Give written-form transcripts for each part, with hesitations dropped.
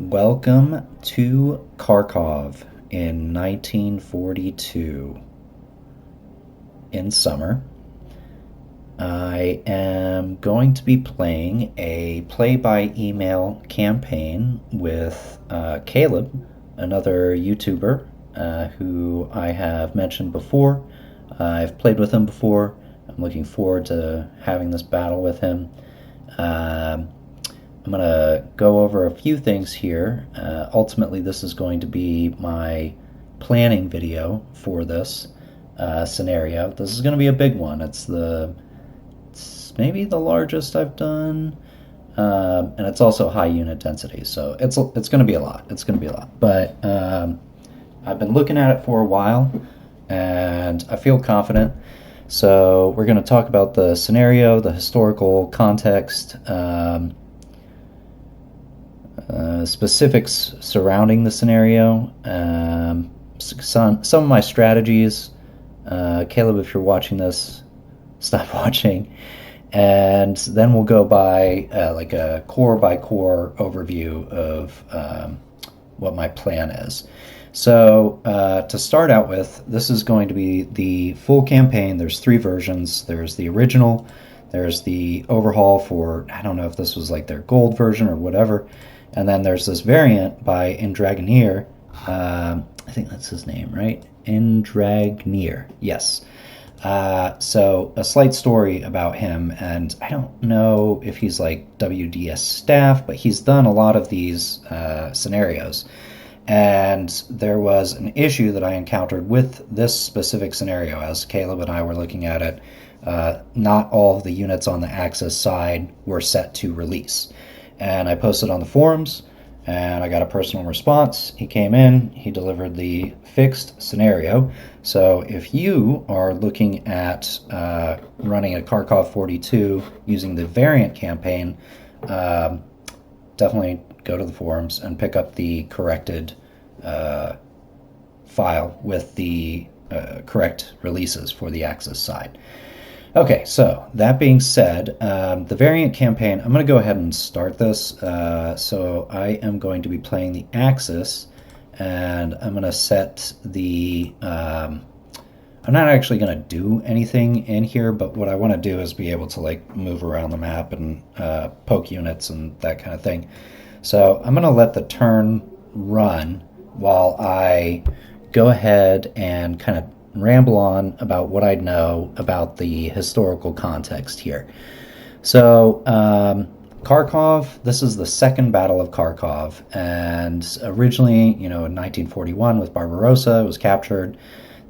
Welcome to Kharkov in 1942. In summer, I am going to be playing a play-by-email campaign with Caleb, another YouTuber who I have mentioned before. I've played with him before. I'm looking forward to having this battle with him. Um I'm going to go over a few things here. Ultimately, this is going to be my planning video for this scenario. This is going to be a big one. It's maybe the largest I've done, and it's also high unit density, so it's going to be a lot. It's going to be a lot, but I've been looking at it for a while, and I feel confident. So we're going to talk about the scenario, the historical context. Specifics surrounding the scenario, some of my strategies. Caleb, if you're watching this, stop watching. And then we'll go by like a core by core overview of what my plan is. So to start out with, this is going to be the full campaign. There's three versions. There's the original, there's the overhaul for, I don't know if this was like their gold version or whatever, and then there's this variant by Indragneer. I think that's his name, right? Indragneer, yes. So a slight story about him, and I don't know if he's like WDS staff, but he's done a lot of these scenarios. And there was an issue that I encountered with this specific scenario as Caleb and I were looking at it. Not all of the units on the Axis side were set to release. And I posted on the forums, and I got a personal response. He came in, he delivered the fixed scenario. So if you are looking at running a Kharkov 42 using the variant campaign, definitely go to the forums and pick up the corrected file with the correct releases for the Axis side. Okay, so that being said, the variant campaign, I'm going to go ahead and start this. So I am going to be playing the Axis, and I'm going to set the... I'm not actually going to do anything in here, but what I want to do is be able to like move around the map and poke units and that kind of thing. So I'm going to let the turn run while I go ahead and kind of ramble on about what I know about the historical context here. So, Kharkov, this is the second Battle of Kharkov, and originally, in 1941 with Barbarossa, it was captured.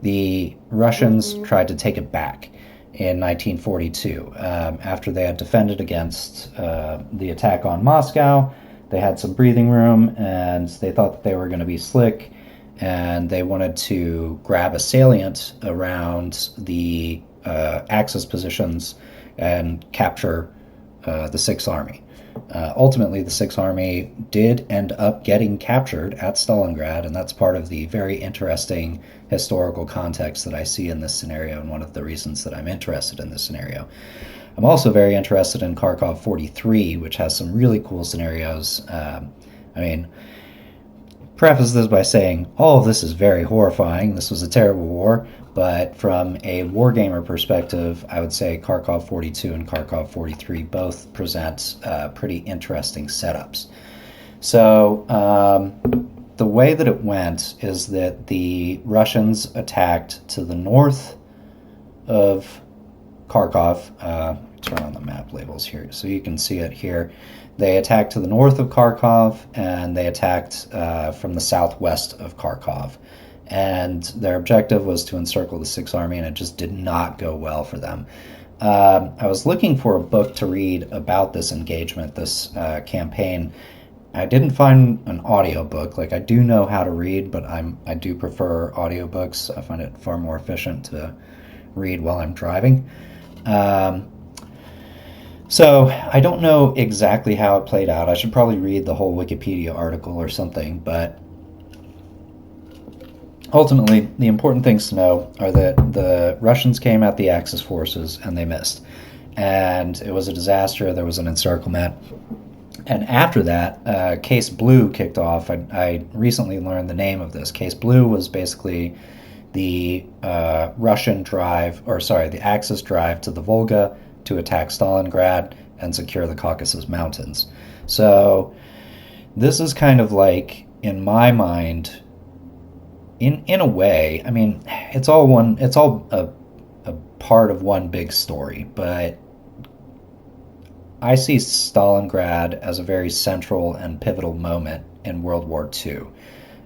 The Russians tried to take it back in 1942. After they had defended against the attack on Moscow, they had some breathing room, and they thought that they were going to be slick, and they wanted to grab a salient around the Axis positions and capture the Sixth Army. Ultimately, the Sixth Army did end up getting captured at Stalingrad, and that's part of the very interesting historical context that I see in this scenario, and one of the reasons that I'm interested in this scenario. I'm also very interested in Kharkov 43, which has some really cool scenarios. Preface this by saying all of this is very horrifying. This was a terrible war, but from a wargamer perspective, I would say Kharkov 42 and Kharkov 43 both present pretty interesting setups. So the way that it went is that the Russians attacked to the north of Kharkov. Turn on the map labels here so you can see it here. They attacked to the north of Kharkov, and they attacked from the southwest of Kharkov. And their objective was to encircle the Sixth Army, and it just did not go well for them. I was looking for a book to read about this engagement, this campaign. I didn't find an audiobook. Like, I do know how to read, but I do prefer audiobooks. I find it far more efficient to read while I'm driving. So I don't know exactly how it played out. I should probably read the whole Wikipedia article or something, but ultimately the important things to know are that the Russians came at the Axis forces and they missed. And it was a disaster. There was an encirclement. And after that, Case Blue kicked off. I recently learned the name of this. Case Blue was basically the Russian drive, or sorry, the Axis drive to the Volga to attack Stalingrad and secure the Caucasus Mountains. So this is kind of like, in my mind, in a way, I mean, it's all a part of one big story, but I see Stalingrad as a very central and pivotal moment in World War II.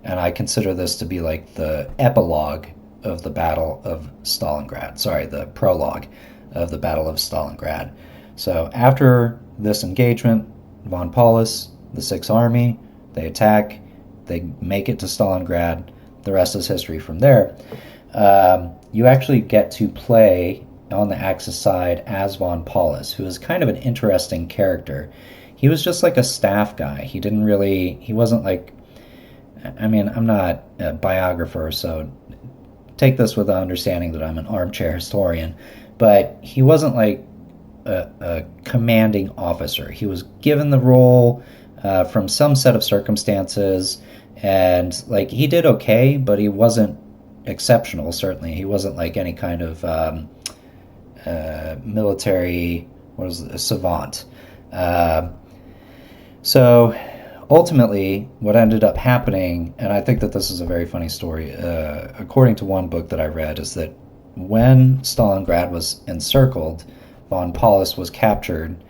And I consider this to be like the epilogue of the Battle of Stalingrad. Sorry, the prologue of the Battle of Stalingrad. So after this engagement, von Paulus, the Sixth Army, they attack, they make it to Stalingrad. The rest is history from there. You actually get to play on the Axis side as von Paulus, who is kind of an interesting character. He was just like a staff guy. He wasn't like, I mean, I'm not a biographer, so take this with the understanding that I'm an armchair historian, but he wasn't like a commanding officer. He was given the role from some set of circumstances, and like he did okay, but he wasn't exceptional. Certainly, he wasn't like any kind of military, what is it, a savant. Uh, so ultimately, what ended up happening, and I think that this is a very funny story, according to one book that I read, is that when Stalingrad was encircled, von Paulus was captured.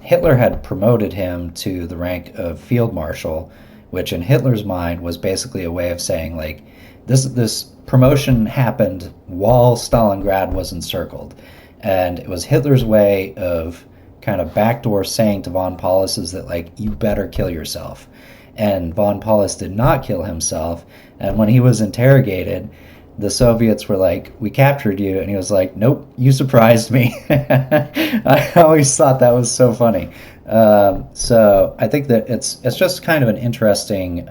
Hitler had promoted him to the rank of field marshal, which in Hitler's mind was basically a way of saying like this promotion happened while Stalingrad was encircled, and it was Hitler's way of kind of backdoor saying to von Paulus is that like you better kill yourself, and von Paulus did not kill himself. And when he was interrogated, the Soviets were like, "We captured you," and he was like, "Nope, you surprised me." I always thought that was so funny. So I think that it's just kind of an interesting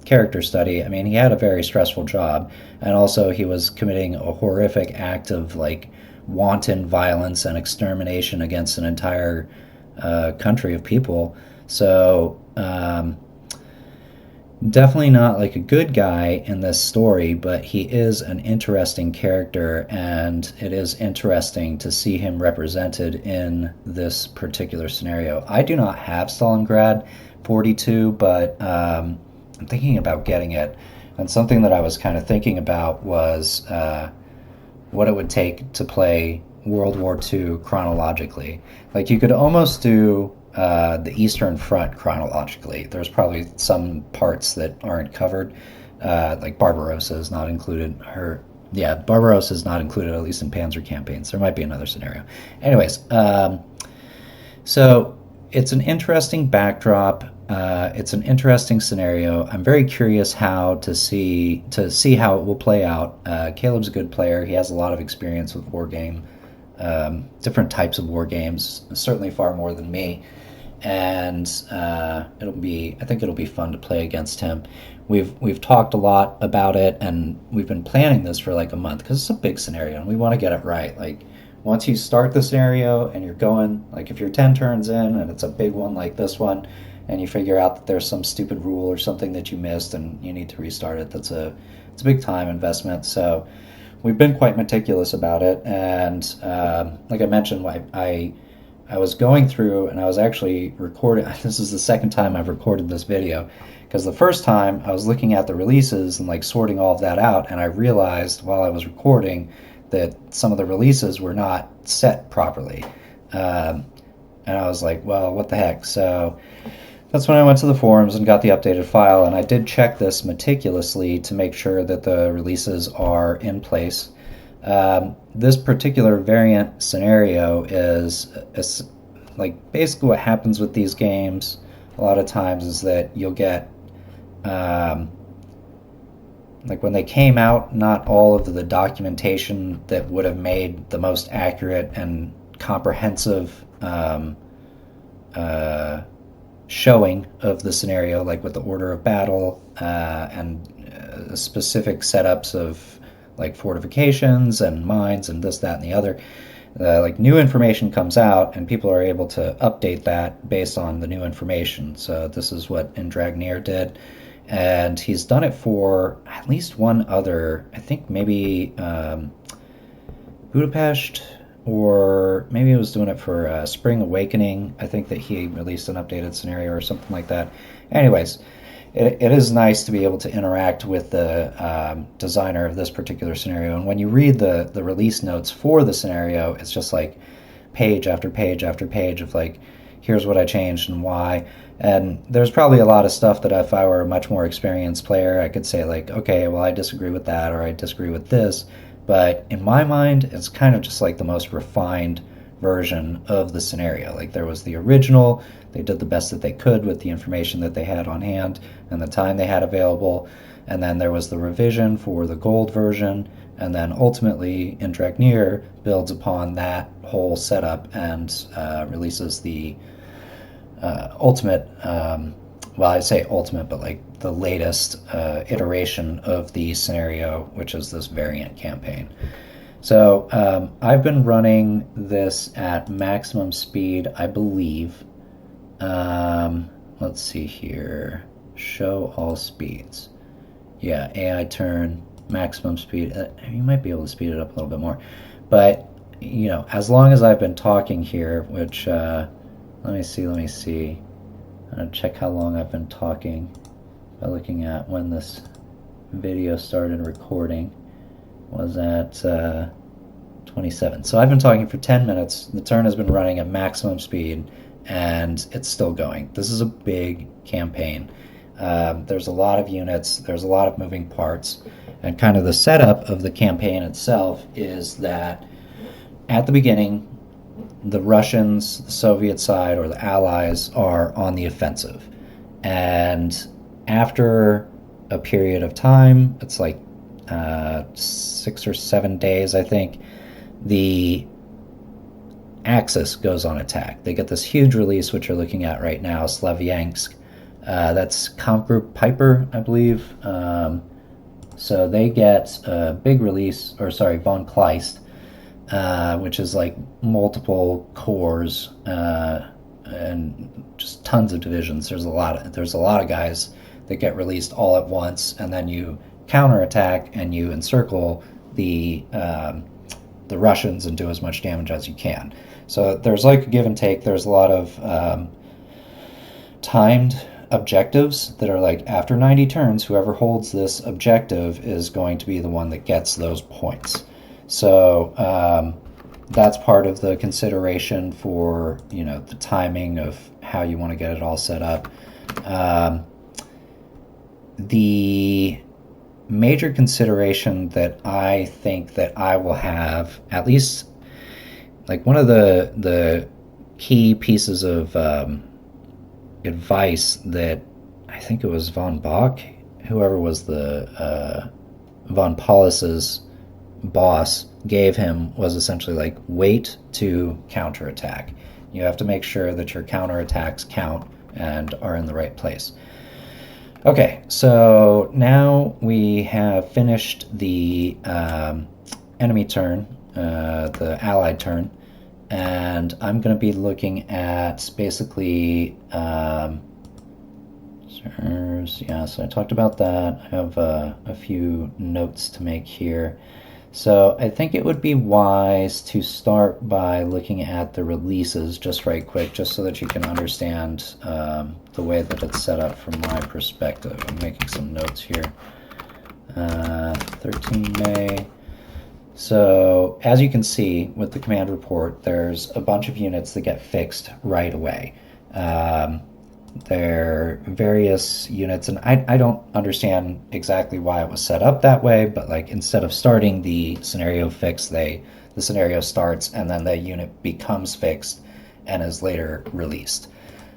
character study. I mean, he had a very stressful job, and also he was committing a horrific act of like wanton violence and extermination against an entire country of people. So definitely not like a good guy in this story, but he is an interesting character, and it is interesting to see him represented in this particular scenario. I do not have Stalingrad 42, but I'm thinking about getting it. And something that I was kind of thinking about was what it would take to play World War II chronologically. Like you could almost do the Eastern Front chronologically. There's probably some parts that aren't covered, like Barbarossa is not included. Barbarossa is not included, at least in Panzer campaigns. There might be another scenario. Anyways, so it's an interesting backdrop. It's an interesting scenario. I'm very curious to see how it will play out. Caleb's a good player. He has a lot of experience with war game, different types of war games, certainly far more than me. And I think it'll be fun to play against him. We've talked a lot about it, and we've been planning this for like a month because it's a big scenario and we want to get it right. Like once you start the scenario and you're going, like if you're 10 turns in and it's a big one like this one, and you figure out that there's some stupid rule or something that you missed and you need to restart it, it's a big time investment. So we've been quite meticulous about it, and like I mentioned, I was going through and I was actually recording. This is the second time I've recorded this video, because the first time I was looking at the releases and like sorting all of that out, and I realized while I was recording that some of the releases were not set properly, and I was like, well, what the heck. So that's when I went to the forums and got the updated file, and I did check this meticulously to make sure that the releases are in place. This particular variant scenario is like basically what happens with these games a lot of times is that you'll get like when they came out, not all of the documentation that would have made the most accurate and comprehensive showing of the scenario, like with the order of battle and specific setups of like fortifications and mines and this, that, and the other. like new information comes out and people are able to update that based on the new information. So this is what Indragnir did, and he's done it for at least one other, I think maybe Budapest, or maybe he was doing it for Spring Awakening. I think that he released an updated scenario or something like that. Anyways, it is nice to be able to interact with the designer of this particular scenario. And when you read the release notes for the scenario, it's just like page after page after page of like, here's what I changed and why. And there's probably a lot of stuff that if I were a much more experienced player, I could say like, okay, well, I disagree with that, or I disagree with this. But in my mind, it's kind of just like the most refined version of the scenario. Like there was the original, they did the best that they could with the information that they had on hand and the time they had available, and then there was the revision for the gold version, and then ultimately Indragnir builds upon that whole setup and releases the ultimate, well, I say ultimate, but like the latest iteration of the scenario, which is this variant campaign. So I've been running this at maximum speed, I believe. Let's see here. Show all speeds. Yeah, AI turn, maximum speed. You might be able to speed it up a little bit more. But, you know, as long as I've been talking here, which, let me see. I'm going to check how long I've been talking by looking at when this video started recording. Was at 27. So I've been talking for 10 minutes. The turn has been running at maximum speed, and it's still going. This is a big campaign. There's a lot of units, there's a lot of moving parts, and kind of the setup of the campaign itself is that at the beginning, the Russians, the Soviet side, or the Allies are on the offensive. And after a period of time, it's like 6 or 7 days, I think, the Axis goes on attack. They get this huge release, which you're looking at right now, Slavyansk. That's Comp Group Piper, I believe. So they get a big release, or sorry, Von Kleist, which is like multiple corps and just tons of divisions. There's a lot of guys that get released all at once, and then you counterattack and you encircle the Russians and do as much damage as you can. So there's like a give and take. There's a lot of timed objectives that are like after 90 turns, whoever holds this objective is going to be the one that gets those points. So that's part of the consideration for, you know, the timing of how you want to get it all set up. The major consideration that I think that I will have, at least like one of the key pieces of advice that I think it was von Bach, whoever was the von Paulus's boss, gave him was essentially like, wait to counterattack. You have to make sure that your counterattacks count and are in the right place. Okay, so now we have finished the enemy turn, the allied turn, and I'm going to be looking at basically, yeah, so I talked about that. I have a few notes to make here. So I think it would be wise to start by looking at the releases just right quick, just so that you can understand the way that it's set up from my perspective. I'm making some notes here. 13 May. So as you can see with the command report, there's a bunch of units that get fixed right away. There are various units, and I don't understand exactly why it was set up that way, but like instead of starting the scenario fixed, the scenario starts and then the unit becomes fixed and is later released.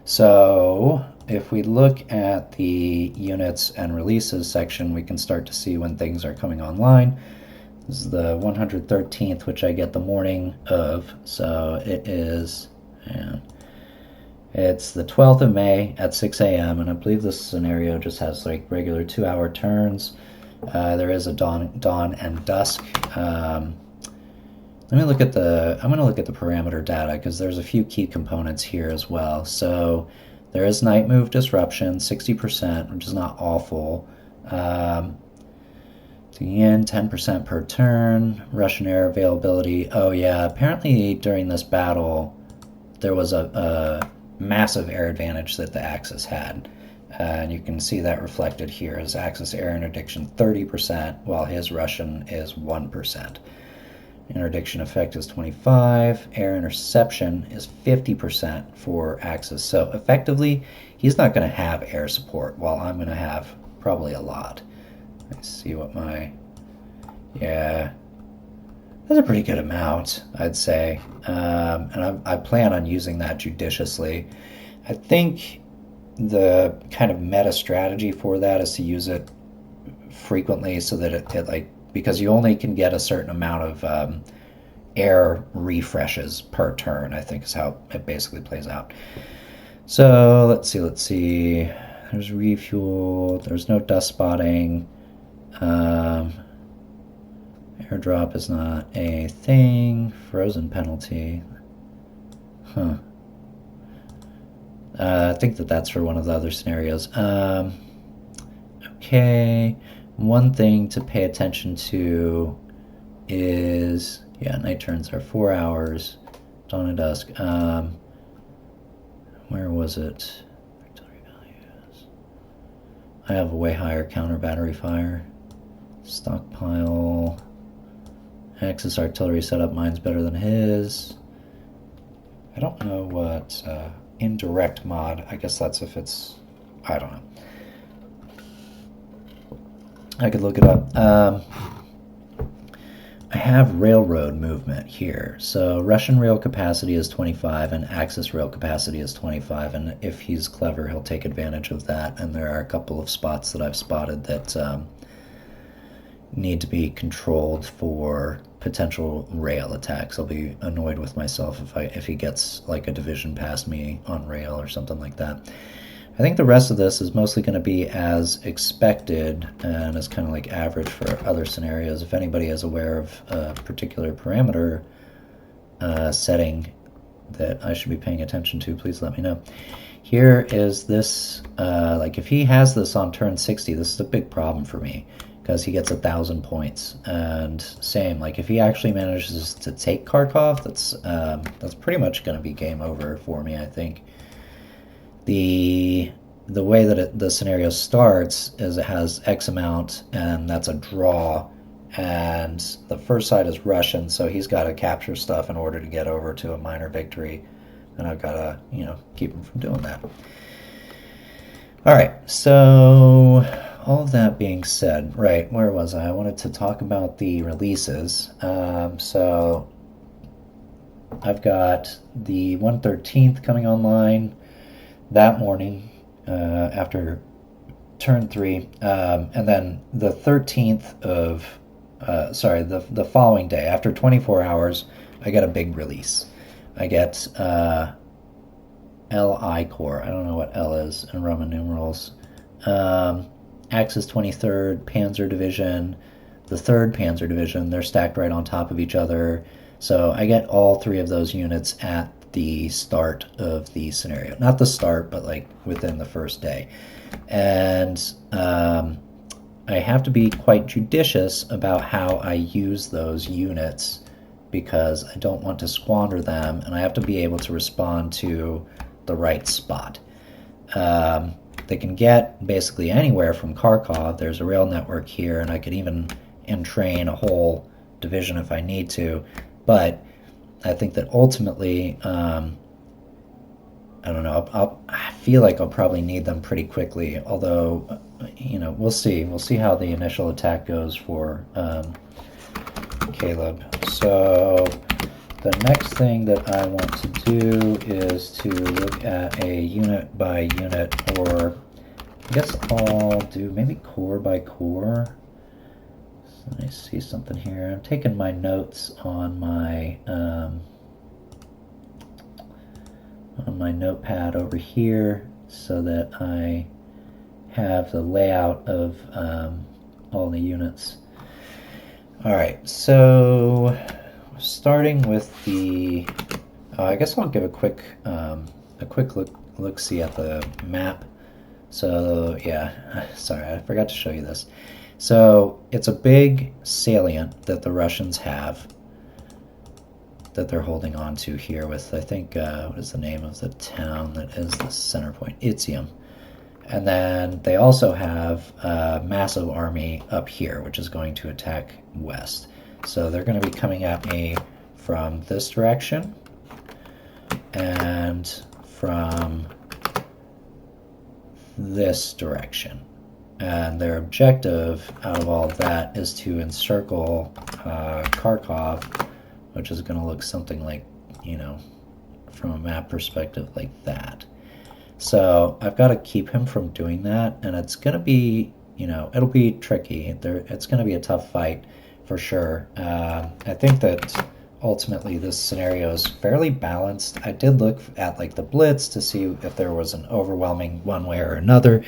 So if we look at the units and releases section, we can start to see when things are coming online. This is the 113th, which I get the morning of, so it is, man, it's the 12th of May at 6 a.m., and I believe this scenario just has like regular 2-hour turns. There is a dawn and dusk let me look at the, I'm going to look at the parameter data because there's a few key components here as well. So there is night move disruption, 60%, which is not awful. The end, 10% per turn. Russian air availability. Oh yeah, apparently during this battle, there was a massive air advantage that the Axis had. And you can see that reflected here as Axis air interdiction 30%, while his Russian is 1%. Interdiction effect is 25. Air interception is 50% for Axis. So effectively, he's not going to have air support, while I'm going to have probably a lot. Let's see what my... Yeah, that's a pretty good amount, I'd say. And I plan on using that judiciously. I think the kind of meta strategy for that is to use it frequently so that it like, because you only can get a certain amount of air refreshes per turn, I think is how it basically plays out. So let's see. There's refuel. There's no dust spotting. Airdrop is not a thing. Frozen penalty. Huh. I think that's for one of the other scenarios. Okay. One thing to pay attention to is, yeah, night turns are 4 hours. Dawn and dusk. Where was it? Artillery values. I have a way higher counter battery fire. Stockpile. Axis artillery setup, mine's better than his. I don't know what indirect mod, I guess that's if it's, I don't know. I could look it up. I have railroad movement here. So Russian rail capacity is 25 and Axis rail capacity is 25. And if he's clever, he'll take advantage of that. And there are a couple of spots that I've spotted that need to be controlled for potential rail attacks. I'll be annoyed with myself if he gets like a division past me on rail or something like that. I think the rest of this is mostly going to be as expected and is kind of like average for other scenarios. If anybody is aware of a particular parameter setting that I should be paying attention to, please let me know. Here is this, like if he has this on turn 60, this is a big problem for me because he gets 1,000 points. And same, like if he actually manages to take Kharkov, that's pretty much going to be game over for me, I think. The way that the scenario starts is it has X amount, and that's a draw, and the first side is Russian, so he's got to capture stuff in order to get over to a minor victory, and I've got to, keep him from doing that. All right, so all of that being said, right, where was I? I wanted to talk about the releases. So I've got the 113th coming online that morning after turn 3, and then the 13th of, the following day, after 24 hours, I get a big release. I get LI Corps. I don't know what L is in Roman numerals. Axis 23rd Panzer Division, the 3rd Panzer Division, they're stacked right on top of each other. So I get all 3 of those units at the start of the scenario. Not the start, but like within the first day. And I have to be quite judicious about how I use those units because I don't want to squander them, and I have to be able to respond to the right spot. They can get basically anywhere from Kharkov. There's a rail network here, and I could even entrain a whole division if I need to. But I think that ultimately, I don't know, I feel like I'll probably need them pretty quickly, although, we'll see. We'll see how the initial attack goes for Caleb. So the next thing that I want to do is to look at a unit by unit, or I guess I'll do maybe corps by corps. So let me see something here. I'm taking my notes on my notepad over here so that I have the layout of all the units. All right, so starting with the, I guess I'll give a quick look see at the map. So yeah, sorry, I forgot to show you this. So it's a big salient that the Russians have that they're holding on to here with, I think, what is the name of the town that is the center point? Izium. And then they also have a massive army up here, which is going to attack west. So they're going to be coming at me from this direction and from this direction. And their objective out of all of that is to encircle Kharkov, which is going to look something like, you know, from a map perspective like that. So I've got to keep him from doing that, and it's going to be, you know, it'll be tricky. It's going to be a tough fight for sure. I think that ultimately this scenario is fairly balanced. I did look at like the blitz to see if there was an overwhelming one way or another.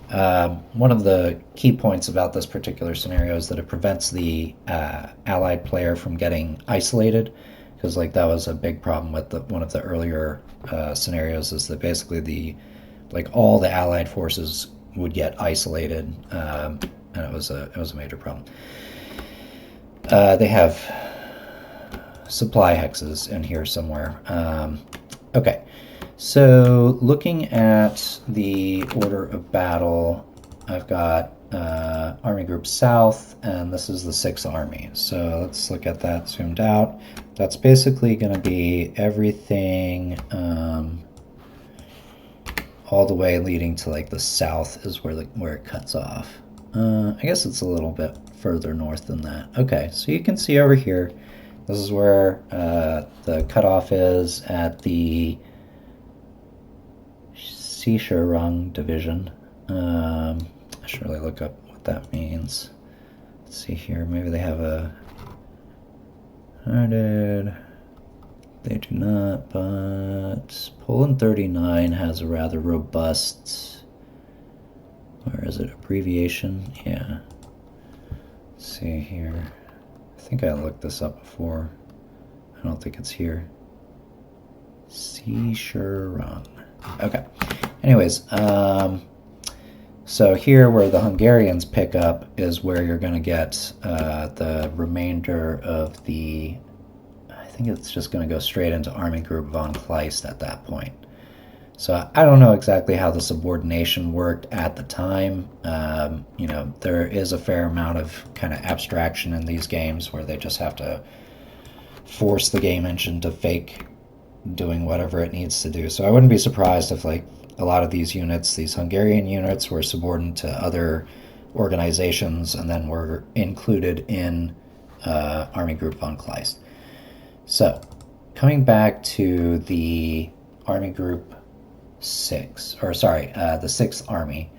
One of the key points about this particular scenario is that it prevents the allied player from getting isolated, because like that was a big problem with one of the earlier scenarios, is that basically all the allied forces would get isolated, and it was a major problem. They have supply hexes in here somewhere. Okay. So looking at the order of battle, I've got Army Group South, and this is the 6th Army. So let's look at that zoomed out. That's basically going to be everything all the way leading to like the south is where it cuts off. I guess it's a little bit further north than that. Okay, so you can see over here, this is where the cutoff is at the Sisharang division. I should really look up what that means. Let's see here. Maybe they have a hearted. They do not, but Poland 39 has a rather robust, where is it, abbreviation? Yeah. Let's see here. I think I looked this up before. I don't think it's here. Sisharang. Okay. Anyways, so here where the Hungarians pick up is where you're going to get the remainder of the, I think it's just going to go straight into Army Group von Kleist at that point. So I don't know exactly how the subordination worked at the time. You know, there is a fair amount of kind of abstraction in these games where they just have to force the game engine to fake doing whatever it needs to do. So I wouldn't be surprised if like a lot of these units, these Hungarian units, were subordinate to other organizations and then were included in Army Group von Kleist. So coming back to the Army Group 6, or sorry, the 6th Army,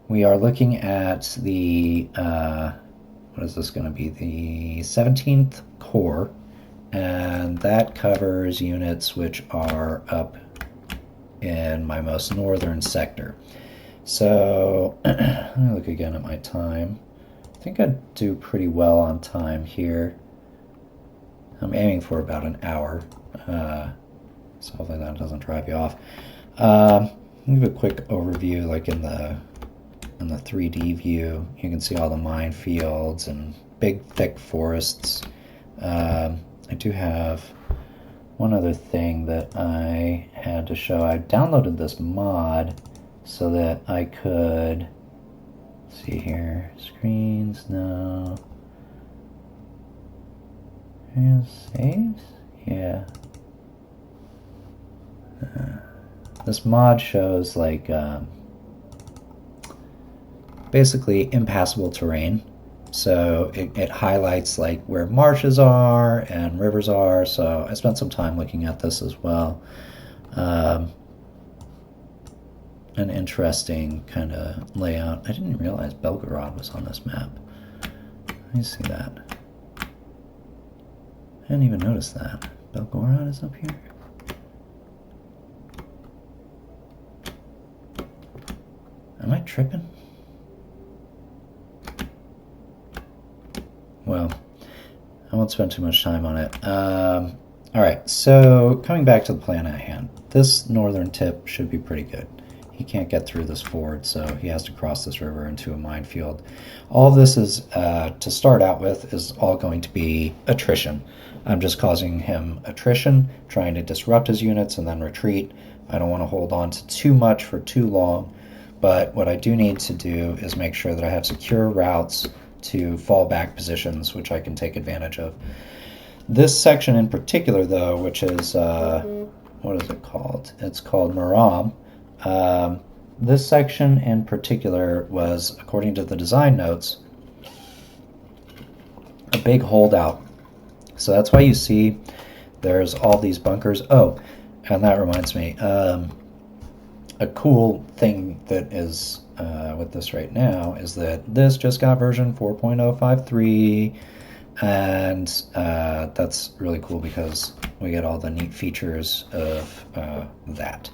we are looking at the, what is this going to be, the 17th Corps, and that covers units which are up in my most northern sector. So let me look again at my time. I think I'd do pretty well on time here. I'm aiming for about an hour, so hopefully that doesn't drive you off. I'll give a quick overview, like in the 3D view. You can see all the minefields and big thick forests. I do have one other thing that I had to show. I downloaded this mod so that I could, let's see here, screens, no. Saves? Yeah. This mod shows like basically impassable terrain. So it highlights like where marshes are and rivers are. So I spent some time looking at this as well. An interesting kind of layout. I didn't realize Belgorod was on this map. Let me see that. I didn't even notice that. Belgorod is up here. Am I tripping? Well, I won't won't spend too much time on it. All right, so coming back to the plan at hand, this northern tip should be pretty good. He can't get through this ford, so he has to cross this river into a minefield. All of this is, to start out with, is all going to be attrition. I'm just causing him attrition, trying to disrupt his units and then retreat. I don't want to hold on to too much for too long, but what I do need to do is make sure that I have secure routes to fallback positions, which I can take advantage of. This section in particular, though, which is, what is it called? It's called Muram. This section in particular was, according to the design notes, a big holdout. So that's why you see there's all these bunkers. Oh, and that reminds me, a cool thing that is with this right now is that this just got version 4.053, and that's really cool because we get all the neat features of that.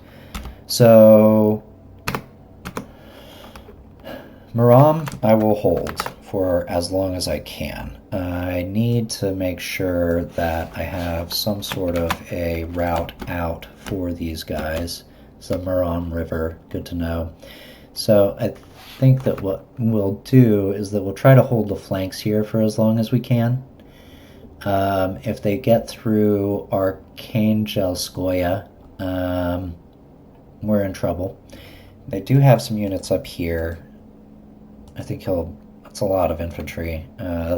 So Muram I will hold for as long as I can. I need to make sure that I have some sort of a route out for these guys. It's the Muram River, good to know. So I think that what we'll do is that we'll try to hold the flanks here for as long as we can. If they get through Arkhangelskoye, we're in trouble. They do have some units up here. I think it's a lot of infantry,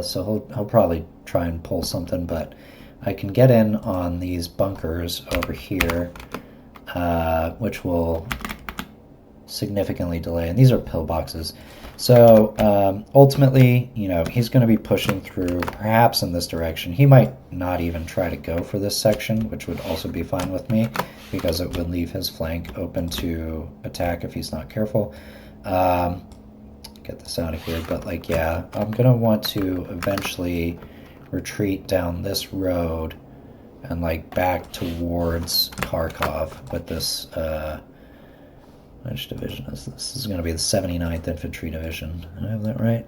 so he'll probably try and pull something, but I can get in on these bunkers over here, which will significantly delay, and these are pillboxes. So ultimately, he's going to be pushing through perhaps in this direction. He might not even try to go for this section, which would also be fine with me because it would leave his flank open to attack if he's not careful. Get this out of here, but yeah, I'm going to want to eventually retreat down this road and back towards Kharkov with this, which division is this? This is going to be the 79th Infantry Division. Did I have that right?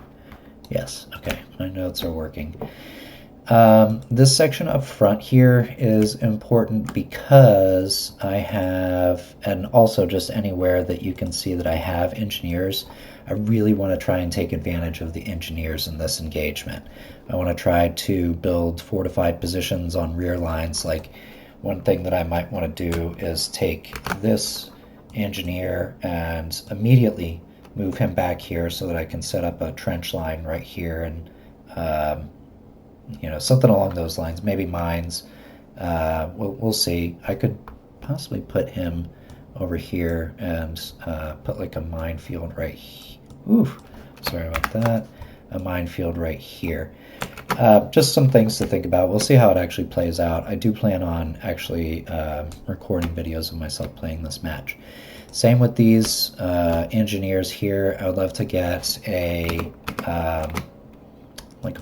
Yes. Okay. My notes are working. This section up front here is important because I have, and also just anywhere that you can see that I have engineers, I really want to try and take advantage of the engineers in this engagement. I want to try to build fortified positions on rear lines. One thing that I might want to do is take this engineer and immediately move him back here so that I can set up a trench line right here and something along those lines, maybe mines. We'll see. I could possibly put him over here and put a minefield right here. Oof, sorry about that. A minefield right here. Just some things to think about. We'll see how it actually plays out. I do plan on actually recording videos of myself playing this match. Same with these engineers here. I would love to get a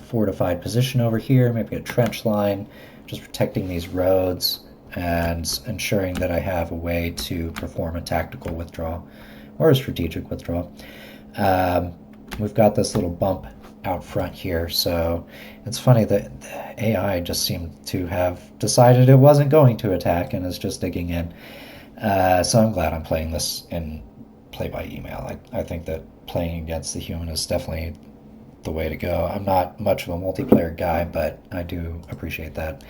fortified position over here, maybe a trench line, just protecting these roads and ensuring that I have a way to perform a tactical withdrawal or a strategic withdrawal. We've got this little bump out front here, so it's funny that the AI just seemed to have decided it wasn't going to attack and is just digging in. So I'm glad I'm playing this in play-by-email. I think that playing against the human is definitely the way to go. I'm not much of a multiplayer guy, but I do appreciate that.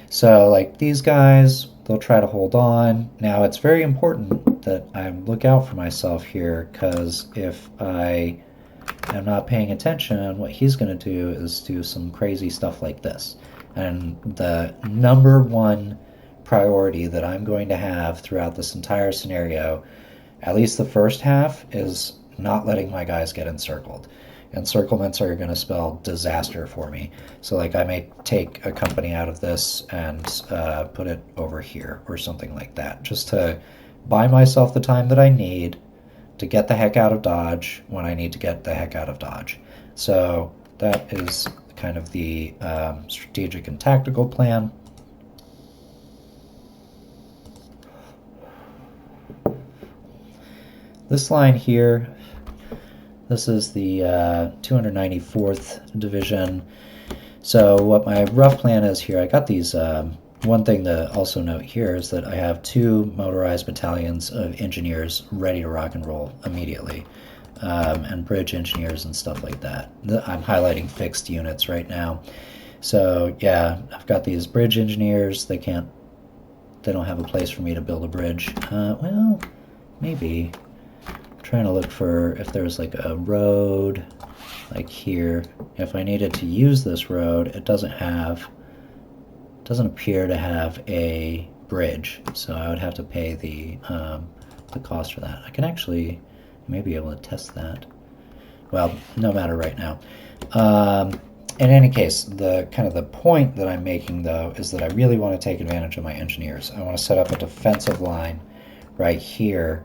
So these guys, they'll try to hold on. Now it's very important that I look out for myself here, because if I am not paying attention, what he's going to do is do some crazy stuff like this. And the number one priority that I'm going to have throughout this entire scenario, at least the first half, is not letting my guys get encircled. Encirclements are going to spell disaster for me. So I may take a company out of this and put it over here or something like that, just to buy myself the time that I need to get the heck out of Dodge when I need to get the heck out of Dodge. So that is kind of the strategic and tactical plan. This line here, this is the 294th Division. So what my rough plan is here, I got these, one thing to also note here is that I have 2 motorized battalions of engineers ready to rock and roll immediately, and bridge engineers and stuff like that. I'm highlighting fixed units right now. So yeah, I've got these bridge engineers. They don't have a place for me to build a bridge. Well, maybe. I'm trying to look for if there's like a road like here. If I needed to use this road, it doesn't appear to have a bridge, so I would have to pay the cost for that. I can actually maybe be able to test that. Well, no matter right now. In any case, the point that I'm making though is that I really want to take advantage of my engineers. I want to set up a defensive line right here,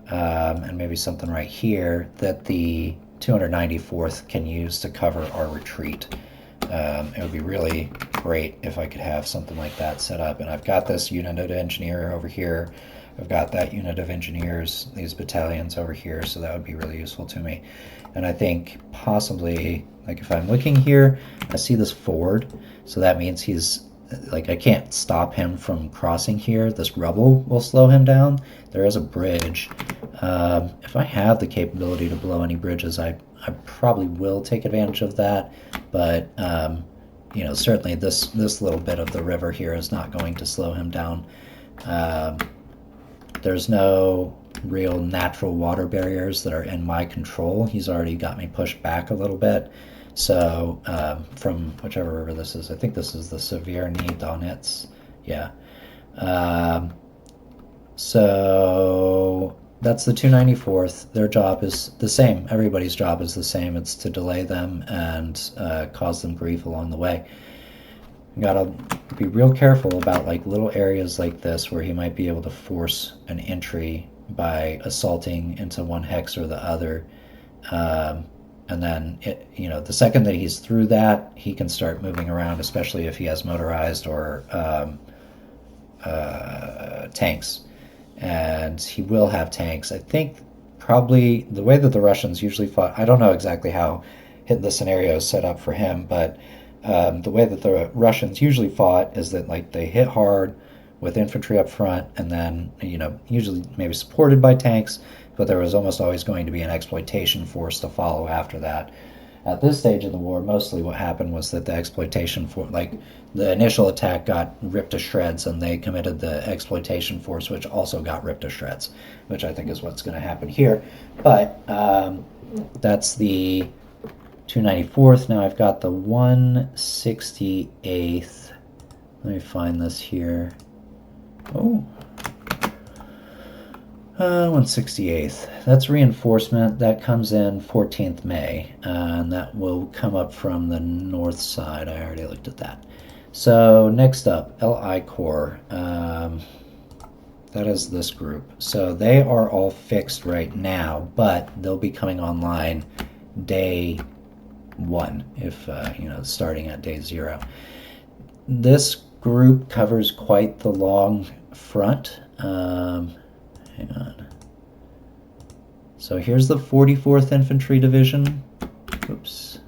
and maybe something right here that the 294th can use to cover our retreat. It would be really great if I could have something like that set up. And I've got this unit of engineer over here. I've got that unit of engineers, these battalions over here, so that would be really useful to me. And I think possibly, like if I'm looking here, I see this ford, so that means he's, like I can't stop him from crossing here. This rubble will slow him down. There is a bridge. If I have the capability to blow any bridges, I probably will take advantage of that, but you know, certainly this little bit of the river here is not going to slow him down. There's no real natural water barriers that are in my control. He's already got me pushed back a little bit. So from whichever river this is, I think this is the Severny Donets. Yeah. So that's the 294th. Their job is the same. Everybody's job is the same. It's to delay them and cause them grief along the way. You gotta be real careful about like little areas like this where he might be able to force an entry by assaulting into one hex or the other. And then, you know, the second that he's through that, he can start moving around, especially if he has motorized or tanks. And he will have tanks. I think probably the way that the Russians usually fought, I don't know exactly how the scenario is set up for him, but the way that the Russians usually fought is that like they hit hard with infantry up front, and then, you know, usually maybe supported by tanks, but there was almost always going to be an exploitation force to follow after that. At this stage of the war, mostly what happened was that the exploitation force, like the initial attack got ripped to shreds, and they committed the exploitation force, which also got ripped to shreds, which I think is what's going to happen here. But that's the 294th. Now I've got the 168th. Let me find this here. Oh, 168th. That's reinforcement. That comes in 14th May, and that will come up from the north side. I already looked at that. So next up, LI Corps. That is this group. So they are all fixed right now, but they'll be coming online day 1, if you know, starting at day 0. This group covers quite the long front. Hang on. So here's the 44th Infantry Division. Oops.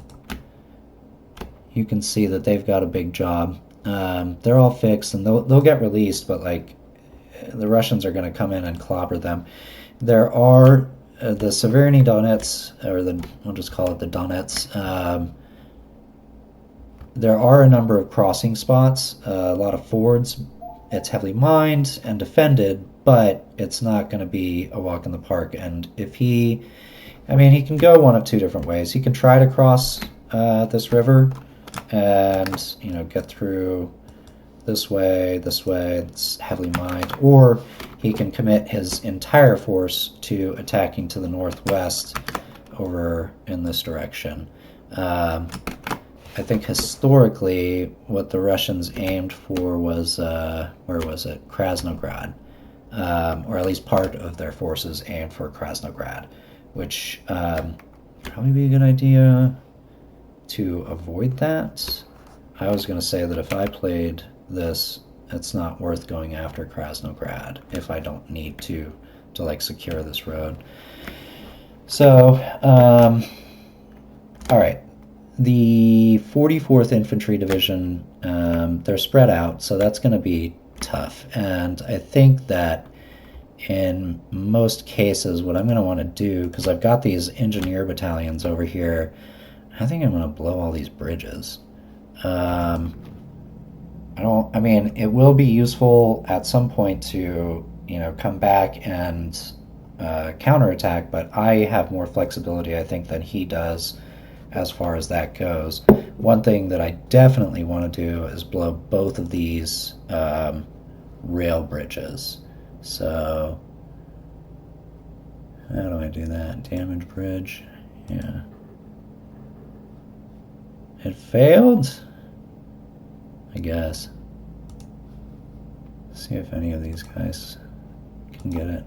You can see that they've got a big job. They're all fixed, and they'll get released, but like the Russians are going to come in and clobber them. There are the Severny Donets, or we'll just call it the Donets. There are a number of crossing spots, a lot of fords. It's heavily mined and defended, but it's not going to be a walk in the park. And if he can go one of 2 different ways. He can try to cross this river and, you know, get through this way, it's heavily mined, or he can commit his entire force to attacking to the northwest over in this direction. I think historically what the Russians aimed for was, where was it? Krasnograd. Or at least part of their forces aimed for Krasnograd, which probably be a good idea to avoid that. I was going to say that if I played this, it's not worth going after Krasnograd if I don't need to like secure this road. So, all right. the 44th Infantry Division, they're spread out, so that's going to be tough. And I think that in most cases, what I'm going to want to do, because I've got these engineer battalions over here, I think I'm going to blow all these bridges. I mean, it will be useful at some point to, come back and counterattack, but I have more flexibility, I think, than he does as far as that goes. One thing that I definitely want to do is blow both of these rail bridges. So, how do I do that? Damage bridge. Yeah. It failed? I guess. See if any of these guys can get it.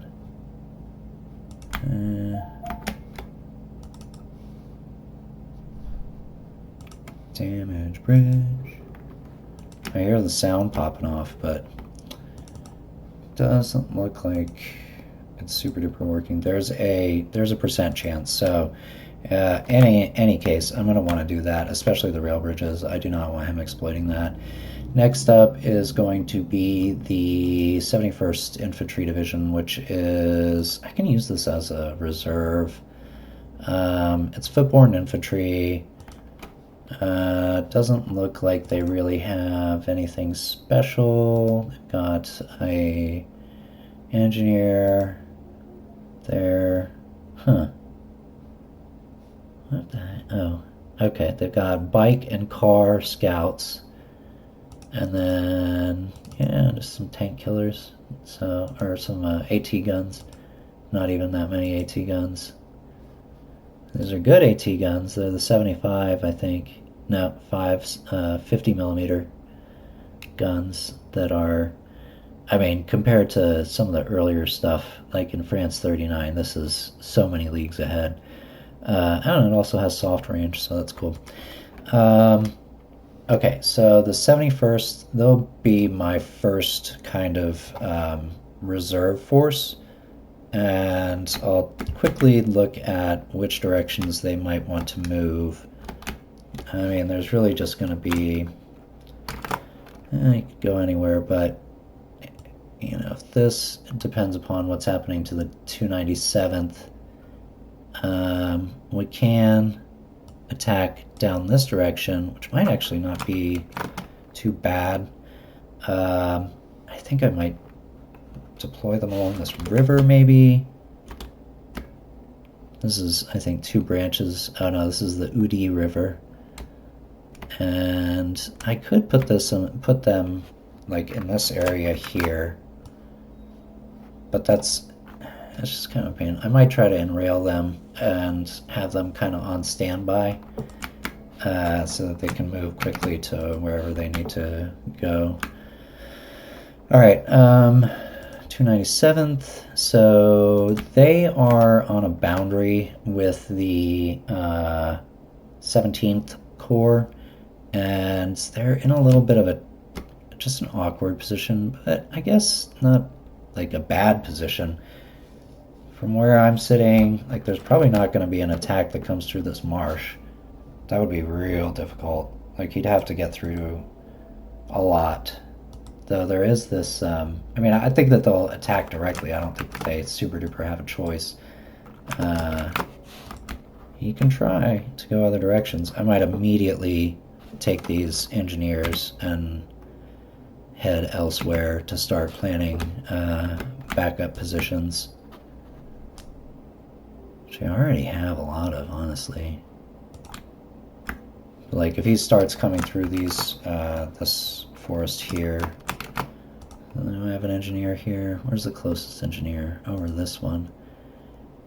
Damage bridge. I hear the sound popping off, but doesn't look like it's super duper working. There's a percent chance. So any case, I'm going to want to do that, especially the rail bridges. I do not want him exploiting that. Next up is going to be the 71st Infantry Division, which is, I can use this as a reserve. It's footborne infantry. Doesn't look like they really have anything special. They've got a engineer there. Huh. What the heck? Oh, okay. They've got bike and car scouts. And then, yeah, just some tank killers. So, or some AT guns. Not even that many AT guns. These are good AT guns. They're the 75, I think. No, 50 millimeter guns that are, I mean, compared to some of the earlier stuff, like in France 39, this is so many leagues ahead. And it also has soft range, so that's cool. Okay, so the 71st, they'll be my first kind of reserve force. And I'll quickly look at which directions they might want to move. I mean, there's really just going to be, you could go anywhere, but, if this depends upon what's happening to the 297th, we can attack down this direction, which might actually not be too bad. I think I might deploy them along this river, maybe. This is, I think, two branches. Oh no, this is the Udi River. And I could put them like in this area here, but that's just kind of a pain. I might try to enrail them and have them kind of on standby so that they can move quickly to wherever they need to go. All right, 297th. So they are on a boundary with the 17th Corps, and they're in a little bit of just an awkward position, but I guess not like a bad position. From where I'm sitting, like there's probably not going to be an attack that comes through this marsh. That would be real difficult. Like he'd have to get through a lot. Though there is this, I mean, I think that they'll attack directly. I don't think that they super duper have a choice. He can try to go other directions. I might immediately take these engineers and head elsewhere to start planning backup positions. Which I already have a lot of, honestly. But like if he starts coming through these this forest here, then I have an engineer here. Where's the closest engineer? Over this one.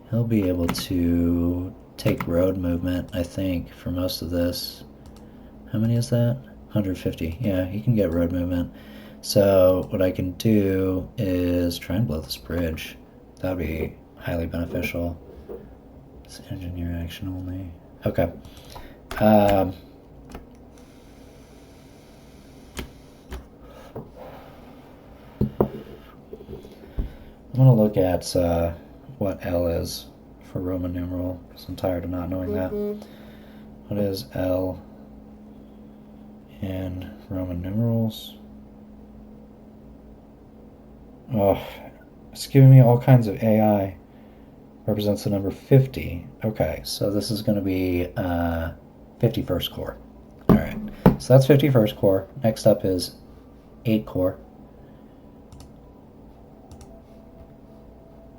He'll be able to take road movement, I think, for most of this. How many is that? 150. Yeah, he can get road movement. So what I can do is try and blow this bridge. That would be highly beneficial. It's engineer action only. Okay. I'm going to look at what L is for Roman numeral, because I'm tired of not knowing that. What is L in Roman numerals? Oh, it's giving me all kinds of AI. Represents the number 50. Okay, so this is going to be 51st Corps. All right, so that's 51st Corps. Next up is 8 Corps.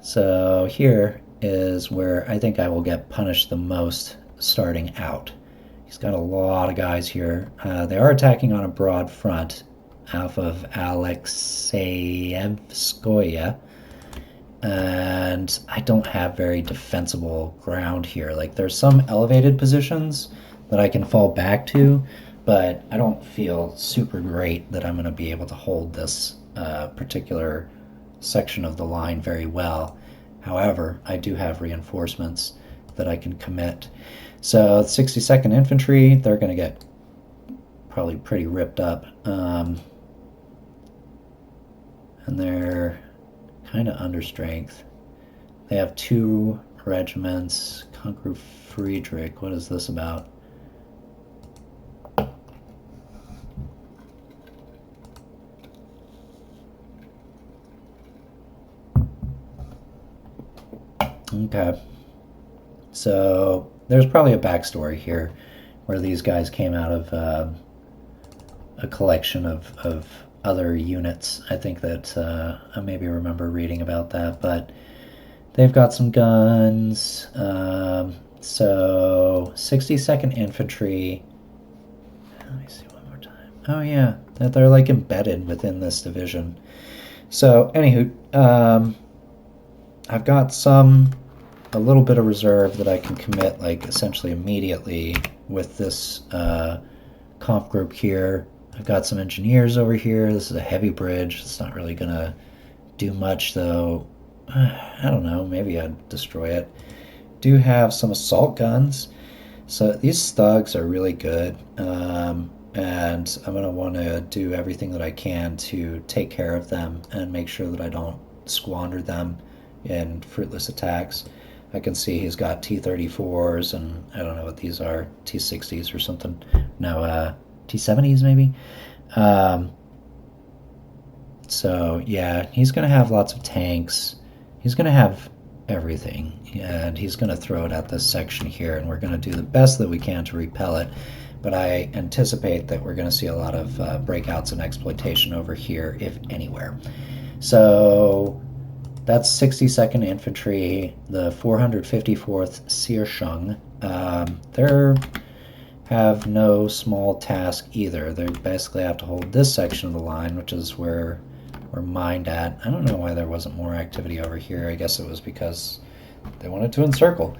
So here is where I think I will get punished the most starting out. He's got a lot of guys here. They are attacking on a broad front off of Alexeyevskoye, and I don't have very defensible ground here. Like, there's some elevated positions that I can fall back to, but I don't feel super great that I'm going to be able to hold this particular section of the line very well. However, I do have reinforcements that I can commit. So 62nd Infantry, they're going to get probably pretty ripped up. And they're kind of under strength. They have 2 regiments. Conquer Friedrich, what is this about? Okay. So there's probably a backstory here where these guys came out of a collection of other units. I think that I maybe remember reading about that, but they've got some guns. So 62nd Infantry. Let me see one more time. Oh yeah, they're like embedded within this division. So anywho, I've got a little bit of reserve that I can commit like essentially immediately with this comp group here. I've got some engineers over here. This is a heavy bridge. It's not really gonna do much though. I don't know, maybe I'd destroy it. Do have some assault guns. So these thugs are really good. And I'm gonna want to do everything that I can to take care of them and make sure that I don't squander them in fruitless attacks. I can see he's got T-34s and I don't know what these are, T-60s or something. No, T-70s maybe. So yeah, he's going to have lots of tanks. He's going to have everything, and he's going to throw it at this section here, and we're going to do the best that we can to repel it. But I anticipate that we're going to see a lot of breakouts and exploitation over here, if anywhere. So that's 62nd Infantry, the 454th Searshung. They have no small task either. They basically have to hold this section of the line, which is where we're mined at. I don't know why there wasn't more activity over here. I guess it was because they wanted to encircle.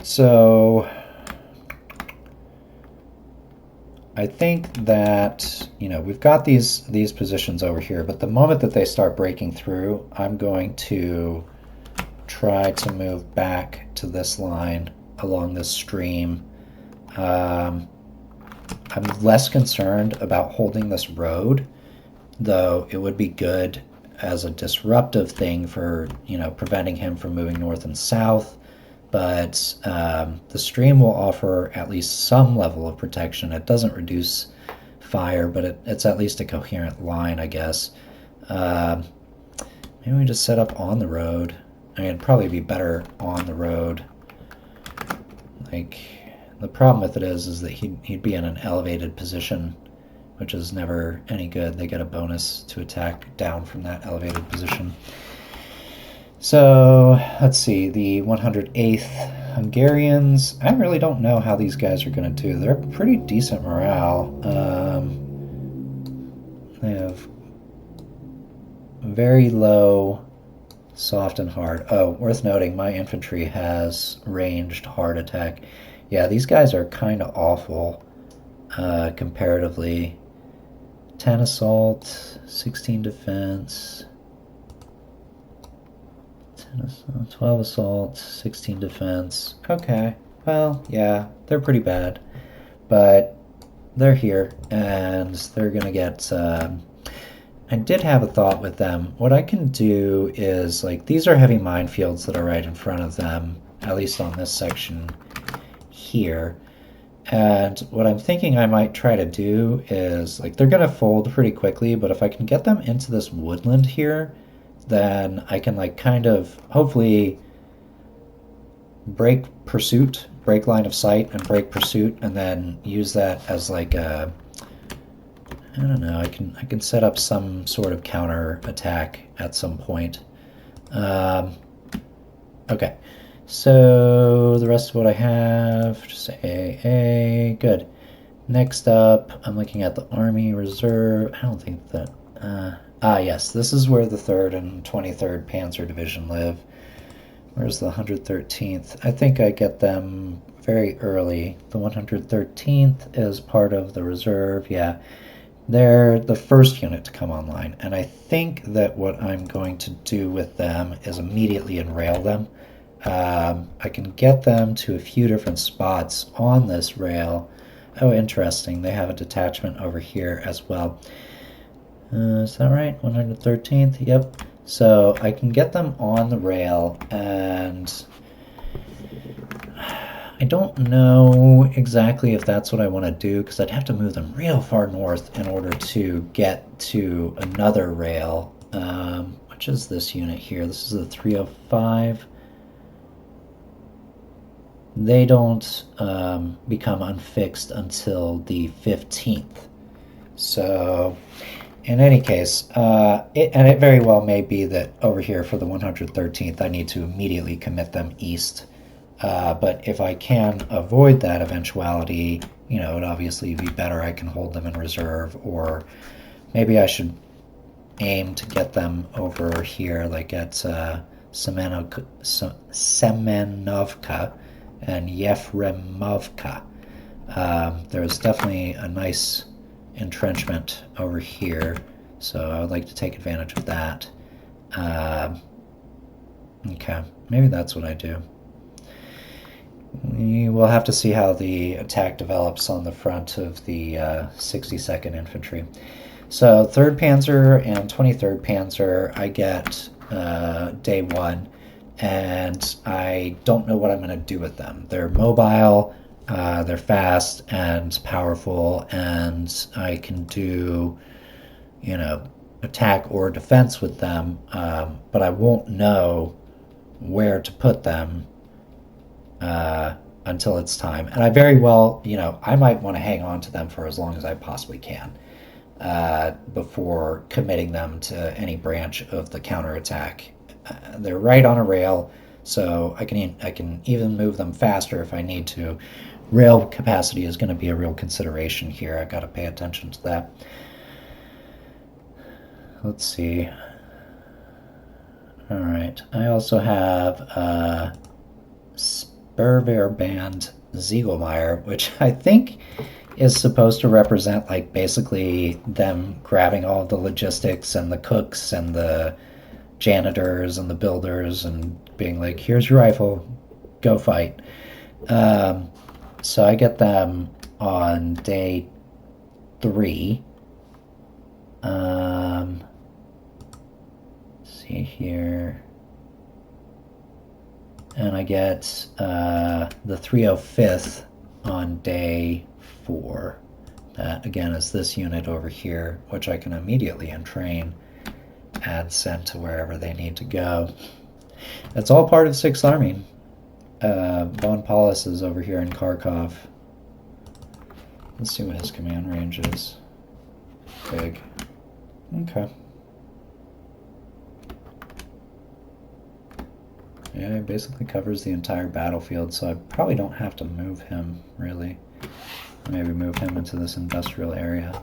So I think that, we've got these positions over here, but the moment that they start breaking through, I'm going to try to move back to this line along this stream. I'm less concerned about holding this road, though it would be good as a disruptive thing for, preventing him from moving north and south. But the stream will offer at least some level of protection. It doesn't reduce fire, but it's at least a coherent line, I guess. Maybe we just set up on the road. I mean, it'd probably be better on the road. Like, the problem with it is that he'd be in an elevated position, which is never any good. They get a bonus to attack down from that elevated position. So, let's see, the 108th Hungarians. I really don't know how these guys are going to do. They're pretty decent morale. They have very low soft and hard. Oh, worth noting, my infantry has ranged hard attack. Yeah, these guys are kind of awful comparatively. 10 assault, 16 defense. 12 assault, 16 defense. Okay, well, yeah, they're pretty bad, but they're here, and they're gonna get. I did have a thought with them. What I can do is, like, these are heavy minefields that are right in front of them, at least on this section here. And what I'm thinking I might try to do is, like, they're going to fold pretty quickly, but if I can get them into this woodland here, then I can, like, kind of hopefully break pursuit, break line of sight and break pursuit, and then use that as like a, I don't know, I can set up some sort of counter attack at some point. Okay, so the rest of what I have, just A, good. Next up, I'm looking at the Army Reserve. I don't think that, yes, this is where the 3rd and 23rd Panzer Division live. Where's the 113th? I think I get them very early. The 113th is part of the reserve, yeah. They're the first unit to come online, and I think that what I'm going to do with them is immediately enrail them. I can get them to a few different spots on this rail. Oh, interesting. They have a detachment over here as well. Is that right? 113th? Yep. So I can get them on the rail, and I don't know exactly if that's what I want to do, because I'd have to move them real far north in order to get to another rail, which is this unit here. This is the 305. They don't become unfixed until the 15th. So in any case, it very well may be that over here for the 113th, I need to immediately commit them east. But if I can avoid that eventuality, you know, it'd obviously be better. I can hold them in reserve, or maybe I should aim to get them over here, like at Semenovka and Yefremovka. There's definitely a nice entrenchment over here, so I would like to take advantage of that. Okay, maybe that's what I do. We'll have to see how the attack develops on the front of the 62nd Infantry. So 3rd Panzer and 23rd Panzer I get day 1, and I don't know what I'm going to do with them. They're mobile, they're fast and powerful, and I can do, you know, attack or defense with them, but I won't know where to put them until it's time. And I very well, you know, I might want to hang on to them for as long as I possibly can before committing them to any branch of the counterattack. They're right on a rail, so I can even move them faster if I need to. Rail capacity is going to be a real consideration here. I've got to pay attention to that. Let's see. All right. I also have Sperverband Ziegelmeier, which I think is supposed to represent, like, basically them grabbing all the logistics and the cooks and the janitors and the builders and being like, here's your rifle, go fight. So I get them on day 3. See here. And I get the 305th on day 4. That, again, is this unit over here, which I can immediately entrain and send to wherever they need to go. It's all part of 6th Army. Von Paulus is over here in Kharkov. Let's see what his command range is. Big. Okay. Yeah, he basically covers the entire battlefield, so I probably don't have to move him, really. Maybe move him into this industrial area.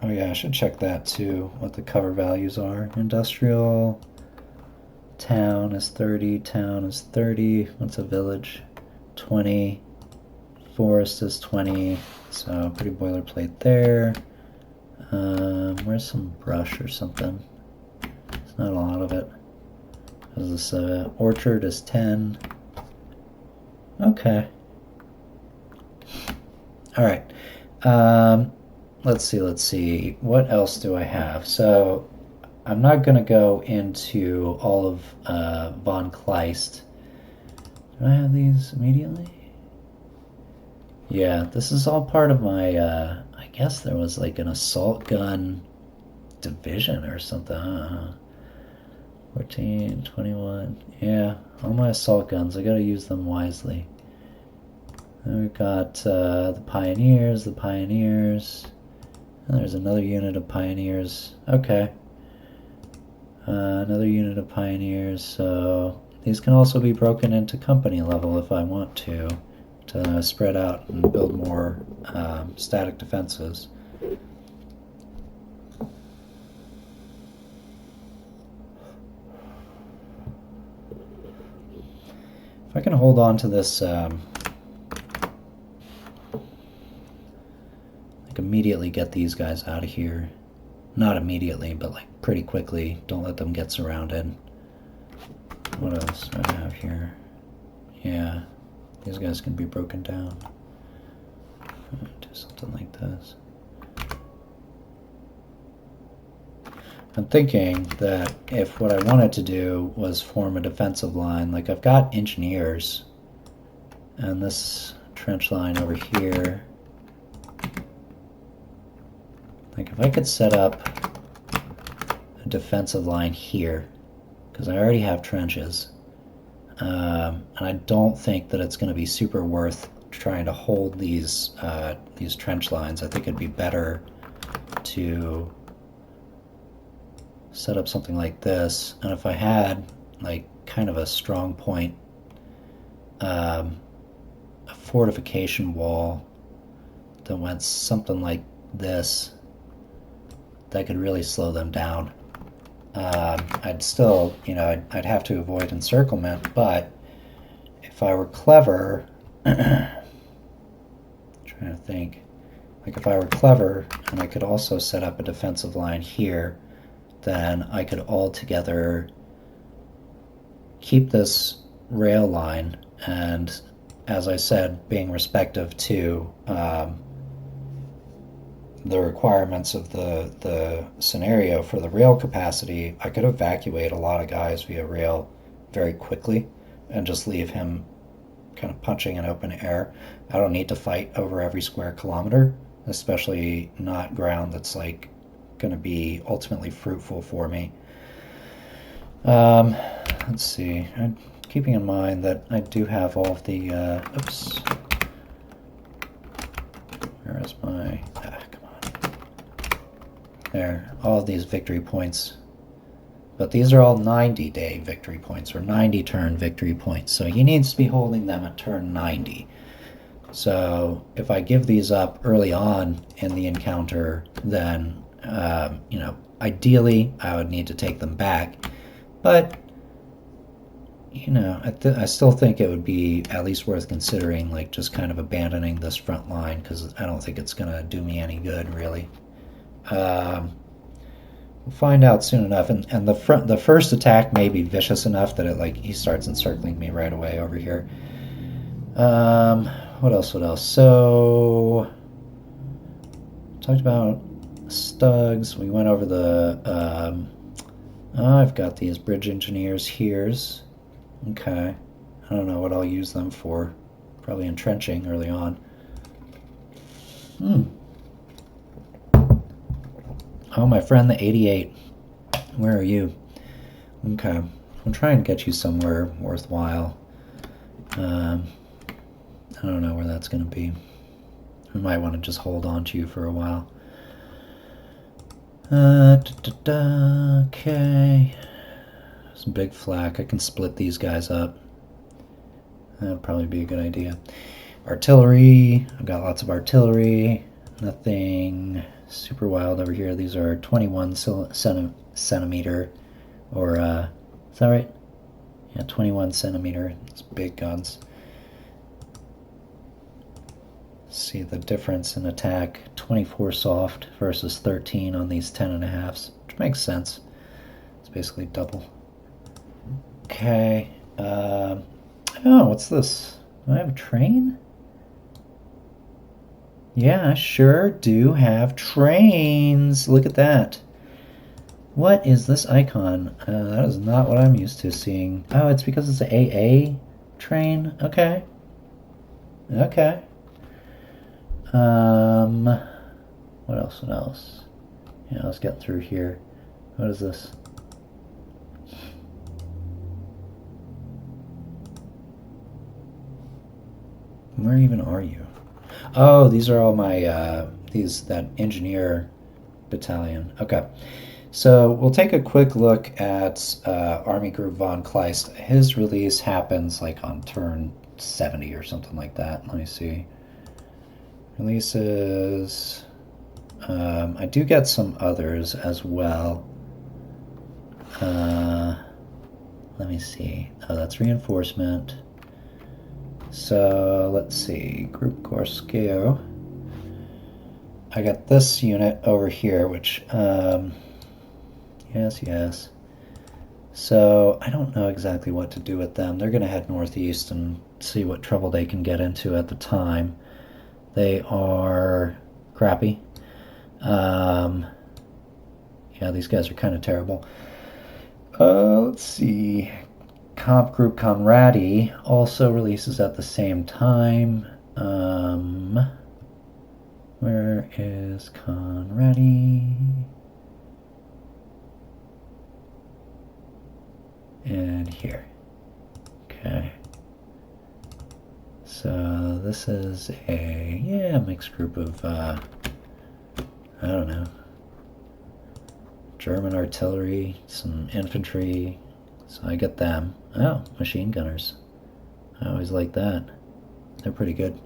Oh yeah, I should check that too, what the cover values are. Industrial, town is 30, town is 30. What's a village? 20. Forest is 20, so pretty boilerplate there. Where's some brush or something? It's not a lot of it. This orchard is 10. Okay. All right. Let's see. What else do I have? So I'm not going to go into all of von Kleist. Do I have these immediately? Yeah, this is all part of my, I guess there was like an assault gun division or something. I don't know. 14, 21. Yeah, all my assault guns. I gotta use them wisely. Then we've got the Pioneers, And there's another unit of Pioneers. Okay. Another unit of Pioneers. So these can also be broken into company level if I want to spread out and build more static defenses. If I can hold on to this, like immediately get these guys out of here. Not immediately, but like pretty quickly. Don't let them get surrounded. What else do I have here? Yeah, these guys can be broken down. Do something like this. I'm thinking that if what I wanted to do was form a defensive line, like I've got engineers, and this trench line over here, like if I could set up a defensive line here, because I already have trenches, and I don't think that it's going to be super worth trying to hold these trench lines. I think it'd be better to set up something like this, and if I had like kind of a strong point, a fortification wall that went something like this, that could really slow them down. I'd still, I'd have to avoid encirclement, but if I were clever, trying to think, like if I were clever and I could also set up a defensive line here, then I could altogether keep this rail line, and as I said, being respective to the requirements of the scenario for the rail capacity, I could evacuate a lot of guys via rail very quickly and just leave him kind of punching in open air. I don't need to fight over every square kilometer, especially not ground that's like going to be ultimately fruitful for me. Let's see. I'm keeping in mind that I do have all of the oops. Where is my come on. There, all of these victory points. But these are all 90-day victory points or 90-turn victory points. So he needs to be holding them at turn 90. So if I give these up early on in the encounter, then ideally I would need to take them back, but I still think it would be at least worth considering, like just kind of abandoning this front line, because I don't think it's gonna do me any good really. We'll find out soon enough, and the first attack may be vicious enough that he starts encircling me right away over here. What else? So talked about Stugs. We went over the I've got these bridge engineers here's. Okay. I don't know what I'll use them for. Probably entrenching early on. Oh, my friend the 88. Where are you? Okay. I'm trying to get you somewhere worthwhile. I don't know where that's going to be. I might want to just hold on to you for a while. Okay. Some big flak. I can split these guys up. That'd probably be a good idea. Artillery. I've got lots of artillery. Nothing super wild over here. These are 21 centimeter, or is that right? Yeah, 21 centimeter. It's big guns. See the difference in attack. 24 soft versus 13 on these 10.5s, which makes sense. It's basically double. Okay. Oh, what's this? Do I have a train? Yeah, I sure do have trains. Look at that. What is this icon? That is not what I'm used to seeing. Oh, it's because it's an AA train? Okay. Okay. What else? What else? Yeah, let's get through here. What is this? Where even are you? Oh, these are all my, that engineer battalion. Okay. So we'll take a quick look at Army Group von Kleist. His release happens like on turn 70 or something like that. Let me see. Releases. I do get some others as well. Let me see. Oh, that's reinforcement. So let's see. Group Gorskeo. I got this unit over here, which, yes. So I don't know exactly what to do with them. They're going to head northeast and see what trouble they can get into at the time. They are crappy. Yeah, these guys are kind of terrible. Let's see. Comp Group Conradi also releases at the same time. Where is Conradi? And here. Okay. So this is a mixed group of I don't know, German artillery, some infantry. So I get them. Oh, machine gunners. I always like that. They're pretty good.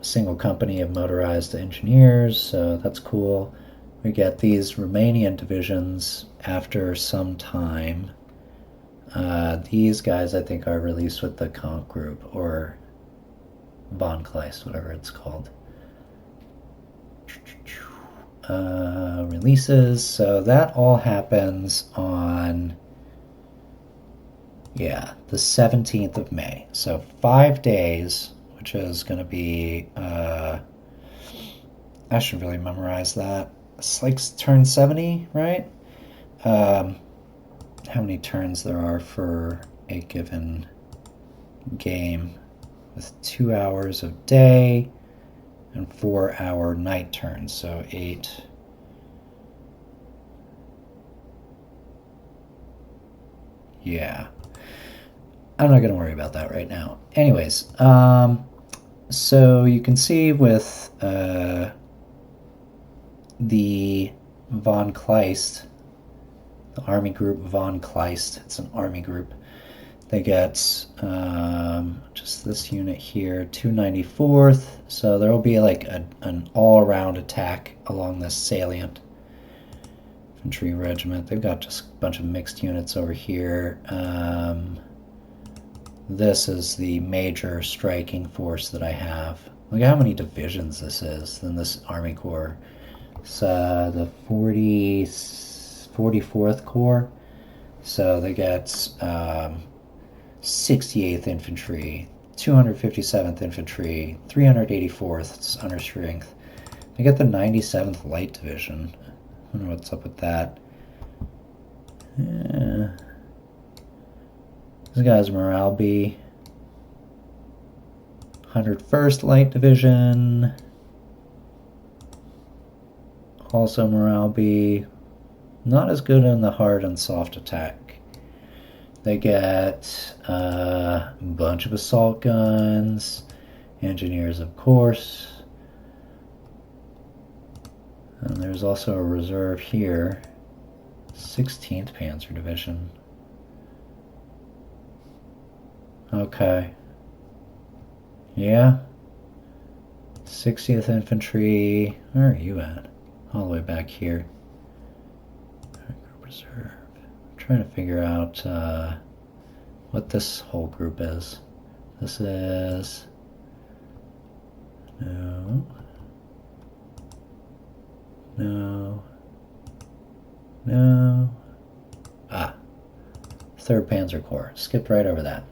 Single company of motorized engineers, so that's cool. We get these Romanian divisions after some time. These guys, I think, are released with the Comp Group, or von Kleist, whatever it's called. Releases, so that all happens on, the 17th of May. So 5 days, which is going to be, I should really memorize that. It's like turn 70, right? How many turns there are for a given game, with 2 hours of day and 4-hour night turns, so 8. Yeah. I'm not going to worry about that right now. Anyways, so you can see with the von Kleist, the Army Group von Kleist, it's an army group. They get just this unit here, 294th. So there will be like an all-around attack along this salient infantry regiment. They've got just a bunch of mixed units over here. This is the major striking force that I have. Look at how many divisions this is in this Army Corps. It's the 44th Corps. So they get 68th Infantry, 257th Infantry, 384th under strength. They get the 97th Light Division. I wonder what's up with that. Yeah. This guy's morale B. 101st Light Division. Also morale B. Not as good in the hard and soft attack. They get a bunch of assault guns, engineers, of course. And there's also a reserve here, 16th Panzer Division. Okay. Yeah. 60th Infantry. Where are you at? All the way back here. Group Reserve. I'm trying to figure out what this whole group is. This is... No. No. No. Ah. 3rd Panzer Corps. Skipped right over that.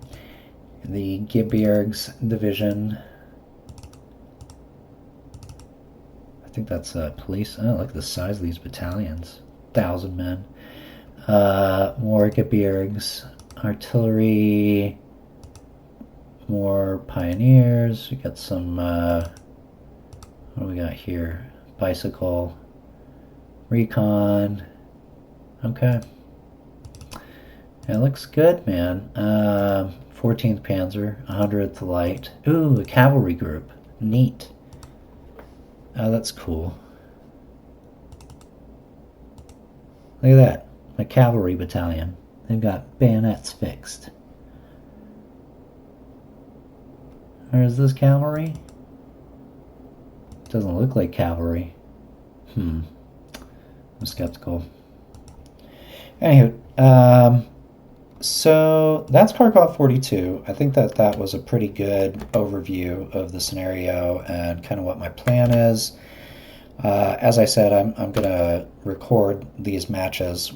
The Gebirgs Division. think that's police. Oh, look at the size of these battalions. 1,000 men. More Gebirgs. Artillery. More pioneers. We got some, what do we got here? Bicycle. Recon. Okay. It looks good, man. 14th Panzer, 100th Light. Ooh, a cavalry group. Neat. Oh, that's cool. Look at that. A cavalry battalion. They've got bayonets fixed. Or is this cavalry? Doesn't look like cavalry. I'm skeptical. Anywho, so that's Kharkov 42. I think that that was a pretty good overview of the scenario and kind of what my plan is. As I said, I'm going to record these matches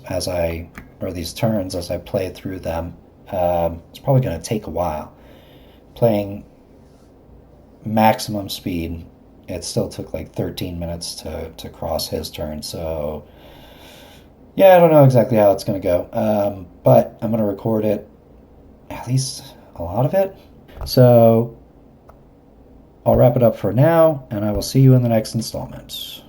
or these turns as I play through them. It's probably going to take a while. Playing maximum speed, it still took like 13 minutes to cross his turn, so yeah, I don't know exactly how it's going to go, but I'm going to record it, at least a lot of it. So I'll wrap it up for now, and I will see you in the next installment.